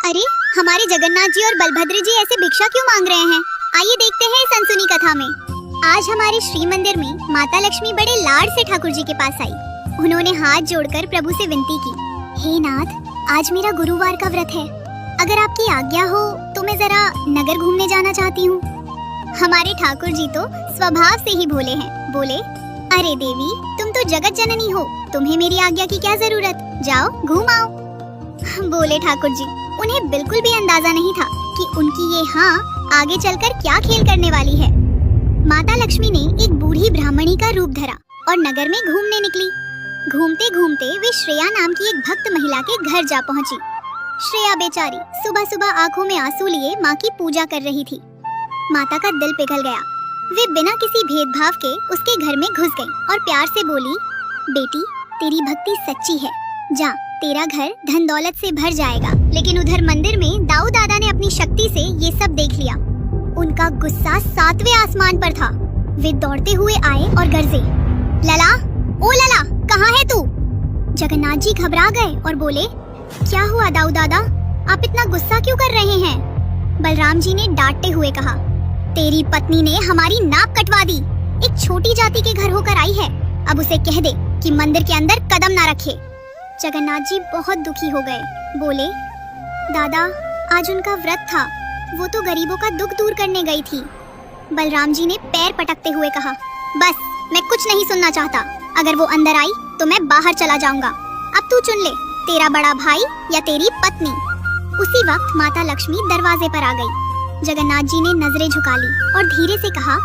अरे, हमारे जगन्नाथ जी और बलभद्र जी ऐसे भिक्षा क्यों मांग रहे हैं? आइए देखते हैं इस अनसुनी कथा में। आज हमारे श्री मंदिर में माता लक्ष्मी बड़े लाड से ठाकुर जी के पास आई। उन्होंने हाथ जोड़कर प्रभु से विनती की, हे नाथ, आज मेरा गुरुवार का व्रत है। अगर आपकी आज्ञा हो तो मैं जरा नगर घूमने जाना चाहती हूँ। हमारे ठाकुर जी तो स्वभाव से ही भोले हैं। बोले, अरे देवी, तुम तो जगत जननी हो, तुम्हें मेरी आज्ञा की क्या जरूरत, जाओ घूम आओ। बोले ठाकुर जी, उन्हें बिल्कुल भी अंदाजा नहीं था कि उनकी ये हाँ आगे चलकर क्या खेल करने वाली है। माता लक्ष्मी ने एक बूढ़ी ब्राह्मणी का रूप धरा और नगर में घूमने निकली। घूमते घूमते वे श्रेया नाम की एक भक्त महिला के घर जा पहुंची। श्रेया बेचारी सुबह सुबह आंखों में आंसू लिए माँ की पूजा कर रही थी। माता का दिल पिघल गया। वे बिना किसी भेदभाव के उसके घर में घुस गई और प्यार से बोली, बेटी, तेरी भक्ति सच्ची है, जा, तेरा घर धन दौलत से भर जाएगा। लेकिन उधर मंदिर में दाऊ दादा ने अपनी शक्ति से ये सब देख लिया। उनका गुस्सा 7वें आसमान पर था। वे दौड़ते हुए आए और गरजे, लला, ओ लला, कहाँ है तू? जगन्नाथ जी घबरा गए और बोले, क्या हुआ दाऊ दादा, आप इतना गुस्सा क्यों कर रहे हैं? बलराम जी ने डांटते हुए कहा, तेरी पत्नी ने हमारी नाक कटवा दी। एक छोटी जाति के घर होकर आई है, अब उसे कह दे कि मंदिर के अंदर कदम ना रखे। जगन्नाथ जी बहुत दुखी हो गए। बोले, दादा, आज उनका व्रत था, वो तो गरीबों का दुख दूर करने गई थी। बलराम जी ने पैर पटकते हुए कहा, बस, मैं कुछ नहीं सुनना चाहता। अगर वो अंदर आई तो मैं बाहर चला जाऊंगा। अब तू चुन ले, तेरा बड़ा भाई या तेरी पत्नी। उसी वक्त माता लक्ष्मी दरवाजे पर आ गई। जगन्नाथ जी ने नजरें झुका ली और धीरे से कहा,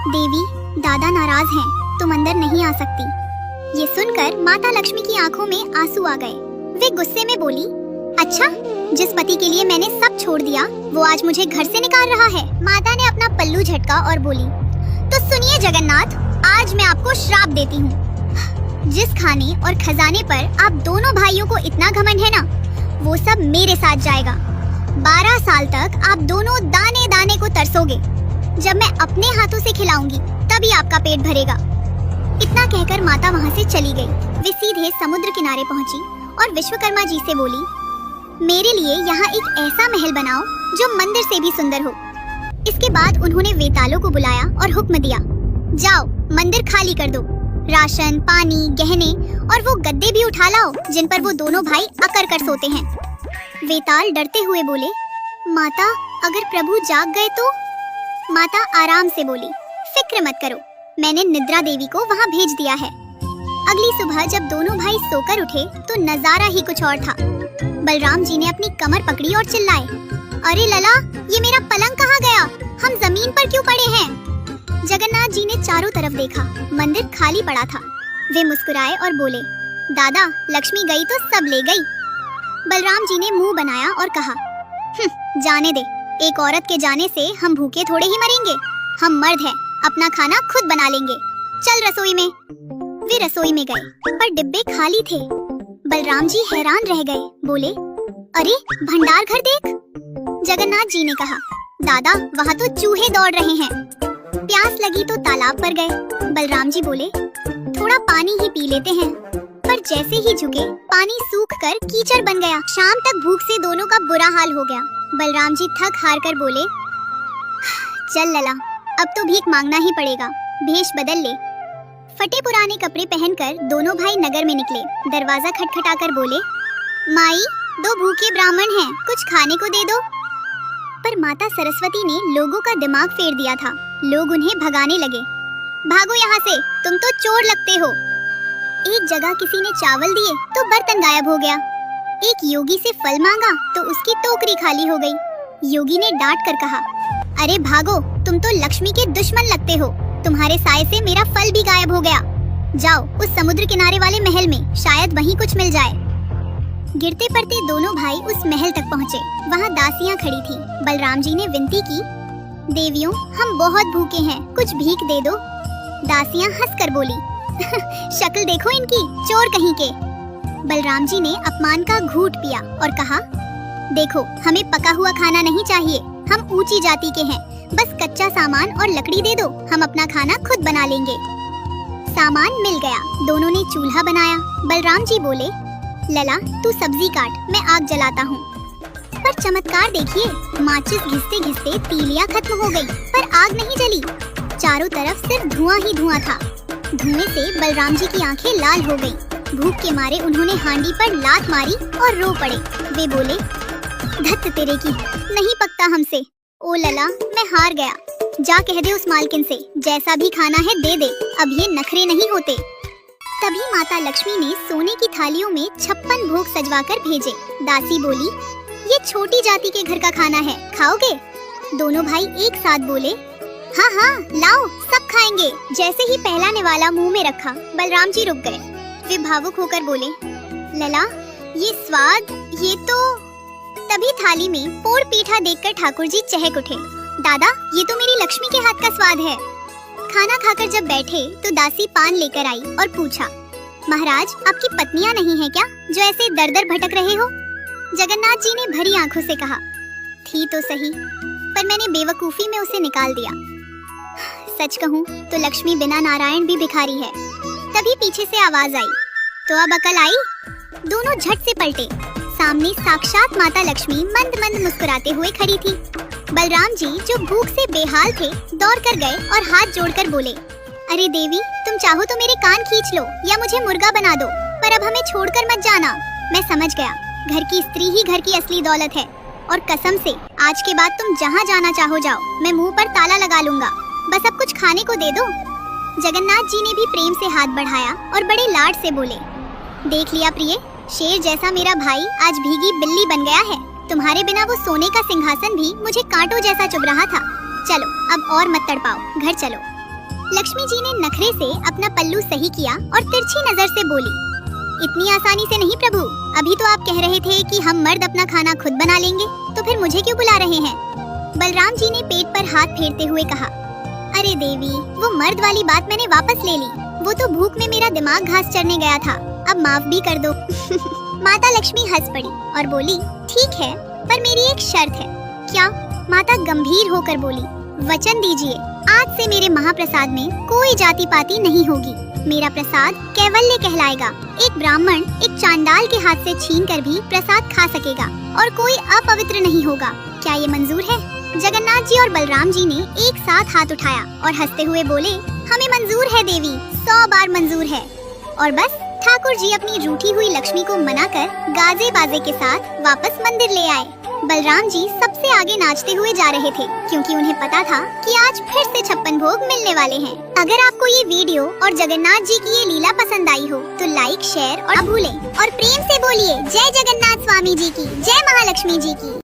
देवी, दादा नाराज हैं, तुम अंदर नहीं आ सकती। ये सुनकर माता लक्ष्मी की आंखों में आंसू आ गए। वे गुस्से में बोली, अच्छा, जिस पति के लिए मैंने सब छोड़ दिया वो आज मुझे घर से निकाल रहा है। माता ने अपना पल्लू झटका और बोली, तो सुनिए जगन्नाथ, आज मैं आपको श्राप देती हूँ। जिस खाने और खजाने पर आप दोनों भाइयों को इतना घमंड है ना, वो सब मेरे साथ जाएगा। 12 साल तक आप दोनों दाने दाने को तरसोगे। जब मैं अपने हाथों से खिलाऊंगी तभी आपका पेट भरेगा। इतना कहकर माता वहाँ से चली गई। वे सीधे समुद्र किनारे पहुँची और विश्वकर्मा जी से बोली, मेरे लिए यहाँ एक ऐसा महल बनाओ जो मंदिर से भी सुंदर हो। इसके बाद उन्होंने वेतालों को बुलाया और हुक्म दिया, जाओ मंदिर खाली कर दो, राशन, पानी, गहने और वो गद्दे भी उठा लाओ जिन पर वो दोनों भाई अकर कर सोते हैं। वेताल डरते हुए बोले, माता, अगर प्रभु जाग गए तो? माता आराम से बोली, फिक्र मत करो, मैंने निद्रा देवी को वहाँ भेज दिया है। अगली सुबह जब दोनों भाई सोकर उठे तो नजारा ही कुछ और था। बलराम जी ने अपनी कमर पकड़ी और चिल्लाए, अरे लला, ये मेरा पलंग कहाँ गया? हम जमीन पर क्यों पड़े हैं? जगन्नाथ जी ने चारों तरफ देखा, मंदिर खाली पड़ा था। वे मुस्कुराए और बोले, दादा, लक्ष्मी गई तो सब ले गई। बलराम जी ने मुंह बनाया और कहा, जाने दे, एक औरत के जाने से हम भूखे थोड़े ही मरेंगे। हम मर्द हैं, अपना खाना खुद बना लेंगे। चल रसोई में। वे रसोई में गए पर डिब्बे खाली थे। बलराम जी हैरान रह गए। बोले, अरे भंडार घर देख। जगन्नाथ जी ने कहा, दादा, वहाँ तो चूहे दौड़ रहे हैं। प्यास लगी तो तालाब पर गए। बलराम जी बोले, थोड़ा पानी ही पी लेते हैं। पर जैसे ही झुके, पानी सूख कर कीचड़ बन गया। शाम तक भूख से दोनों का बुरा हाल हो गया। बलराम जी थक हार कर बोले, चल लला, अब तो भीख मांगना ही पड़ेगा, भेष बदल ले। फटे पुराने कपड़े पहनकर दोनों भाई नगर में निकले। दरवाजा खटखटाकर बोले, माई, 2 भूखे ब्राह्मण हैं, कुछ खाने को दे दो। पर माता सरस्वती ने लोगों का दिमाग फेर दिया था। लोग उन्हें भगाने लगे, भागो यहाँ से, तुम तो चोर लगते हो। एक जगह किसी ने चावल दिए तो बर्तन गायब हो गया। एक योगी से फल मांगा तो उसकी टोकरी खाली हो गई। योगी ने डांट कर कहा, अरे भागो, तुम तो लक्ष्मी के दुश्मन लगते हो। तुम्हारे साए से मेरा फल भी गायब हो गया। जाओ उस समुद्र किनारे वाले महल में, शायद वहीं कुछ मिल जाए। गिरते पड़ते दोनों भाई उस महल तक पहुँचे। वहाँ दासियाँ खड़ी थी। बलराम जी ने विनती की, देवियों, हम बहुत भूखे हैं, कुछ भीख दे दो। दासियाँ हंसकर बोली, शक्ल देखो इनकी, चोर कहीं के। बलराम जी ने अपमान का घूंट पिया और कहा, देखो, हमें पका हुआ खाना नहीं चाहिए, हम ऊंची जाति के हैं, बस कच्चा सामान और लकड़ी दे दो, हम अपना खाना खुद बना लेंगे। सामान मिल गया, दोनों ने चूल्हा बनाया। बलराम जी बोले, लला, तू सब्जी काट, मैं आग जलाता हूँ। पर चमत्कार देखिए, माचिस घिसते घिसते तीलियां खत्म हो गई, पर आग नहीं जली। चारों तरफ सिर्फ धुआं ही धुआं था। धुएं से बलराम जी की आंखें लाल हो गईं। भूख के मारे उन्होंने हांडी पर लात मारी और रो पड़े। वे बोले, धत तेरे की, नहीं पकता हमसे। ओ लला, मैं हार गया। जा कह दे उस मालकिन से, जैसा भी खाना है दे दे, अब ये नखरे नहीं होते। तभी माता लक्ष्मी ने सोने की थालियों में 56 भोग सजवाकर भेजे। दासी बोली, ये छोटी जाति के घर का खाना है, खाओगे? दोनों भाई एक साथ बोले, हाँ हाँ लाओ, सब खाएंगे। जैसे ही पहला निवाला मुंह में रखा, बलराम जी रुक गए। वे भावुक होकर बोले, लला, ये स्वाद, ये तो। तभी थाली में पोड़ पीठा देखकर ठाकुर जी चहक उठे। दादा, ये तो मेरी लक्ष्मी के हाथ का स्वाद है। खाना खाकर जब बैठे तो दासी पान लेकर आई और पूछा, महाराज, आपकी पत्नियां नहीं है क्या, जो ऐसे दर दर भटक रहे हो? जगन्नाथ जी ने भरी आंखों से कहा, थी तो सही, पर मैंने बेवकूफी में उसे निकाल दिया। सच कहूँ तो लक्ष्मी बिना नारायण भी भिखारी है। तभी पीछे से आवाज आई, तो अब अकल आई? दोनों झट से पलटे। सामने साक्षात माता लक्ष्मी मंद मंद मुस्कुराते हुए खड़ी थी। बलराम जी, जो भूख से बेहाल थे, दौड़ कर गए और हाथ जोड़कर बोले, अरे देवी, तुम चाहो तो मेरे कान खींच लो या मुझे मुर्गा बना दो, पर अब हमें छोड़कर मत जाना। मैं समझ गया, घर की स्त्री ही घर की असली दौलत है, और कसम से आज के बाद तुम जहाँ जाना चाहो जाओ, मैं मुंह पर ताला लगा लूंगा। बस अब कुछ खाने को दे दो। जगन्नाथ जी ने भी प्रेम से हाथ बढ़ाया और बड़े लाड से बोले, देख लिया प्रिय, शेर जैसा मेरा भाई आज भीगी बिल्ली बन गया है। तुम्हारे बिना वो सोने का सिंहासन भी मुझे कांटों जैसा चुभ रहा था। चलो अब और मत तड़पाओ, घर चलो। लक्ष्मी जी ने नखरे से अपना पल्लू सही किया और तिरछी नजर से बोली, इतनी आसानी से नहीं प्रभु, अभी तो आप कह रहे थे कि हम मर्द अपना खाना खुद बना लेंगे, तो फिर मुझे क्यों बुला रहे हैं? बलराम जी ने पेट पर हाथ फेरते हुए कहा, अरे देवी, वो मर्द वाली बात मैंने वापस ले ली। वो तो भूख में मेरा दिमाग घास चरने गया था, अब माफ भी कर दो। माता लक्ष्मी हंस पड़ी और बोली, ठीक है, पर मेरी एक शर्त है। क्या? माता गंभीर होकर बोली, वचन दीजिए, आज से मेरे महाप्रसाद में कोई जाति पाति नहीं होगी। मेरा प्रसाद कैवल्य कहलाएगा। एक ब्राह्मण एक चांडाल के हाथ से छीन कर भी प्रसाद खा सकेगा और कोई अपवित्र नहीं होगा। क्या ये मंजूर है? जगन्नाथ जी और बलराम जी ने एक साथ हाथ उठाया और हंसते हुए बोले, हमें मंजूर है देवी, 100 बार मंजूर है। और बस ठाकुर जी अपनी रूठी हुई लक्ष्मी को मनाकर गाजे बाजे के साथ वापस मंदिर ले आए। बलराम जी सबसे आगे नाचते हुए जा रहे थे, क्योंकि उन्हें पता था कि आज फिर से 56 भोग मिलने वाले हैं। अगर आपको ये वीडियो और जगन्नाथ जी की ये लीला पसंद आई हो तो लाइक, शेयर और भूलें और प्रेम से बोलिए, जय जगन्नाथ स्वामी जी की, जय महालक्ष्मी जी की।